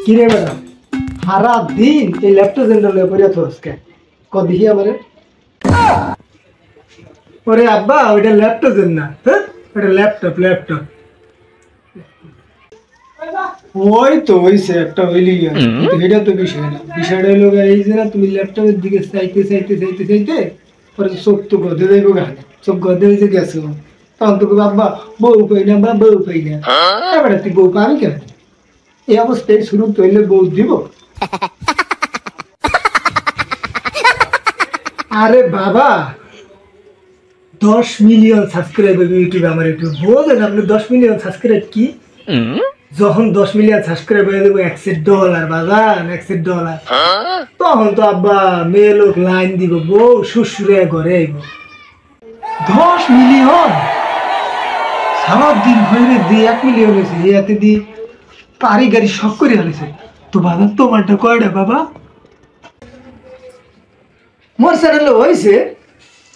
কিরে বেটা সারা দিন এই ল্যাপটপ জেন্ডার করে আজকে দেখি আমারে ওরে আব্বা ওইটা ল্যাপটপ না হ্যাঁ ওটা ল্যাপটপ ওই তো হইছে একটা হইলি এটা তো বিষয় না বিষয়টা হলো এই যে না তুমি ল্যাপটপের দিকে চাইতে পরে চোখ তো গদে যাইবো গানে চোখ গদে হয়েছে গেছো তখন তো আব্বা বউ পাই না বা বউ পাই না এবারে তুই বউ পাবি কেন এই অবস্থায় শুরু তৈলে বউ দিব আরে বাবা 10 মিলিয়ন সাবস্ক্রাইবার ইউটিউবে আমার ইউটিউব বোঝেন আপনি 10 মিলিয়ন সাবস্ক্রাইব কি যখন 10 মিলিয়ন সাবস্ক্রাইব হয়ে যাবো $100 বাজান $100 তখন তো আব্বা মেয়ে লোক লাইন দিব বউ শ্বশুরে ঘরে আইব 10 মিলিয়ন সারাদিন হয়ে দিয়ে 1 মিলিয়ন হয়েছে এতে দিয়ে পারি গাড়ি সব করে হারিয়েছে তো বাবা তোমারটা কয়টা বাবা মোর চ্যানেলে হয়েছে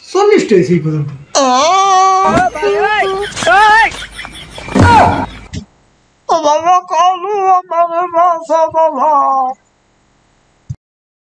40টা হয়েছে এই পর্যন্ত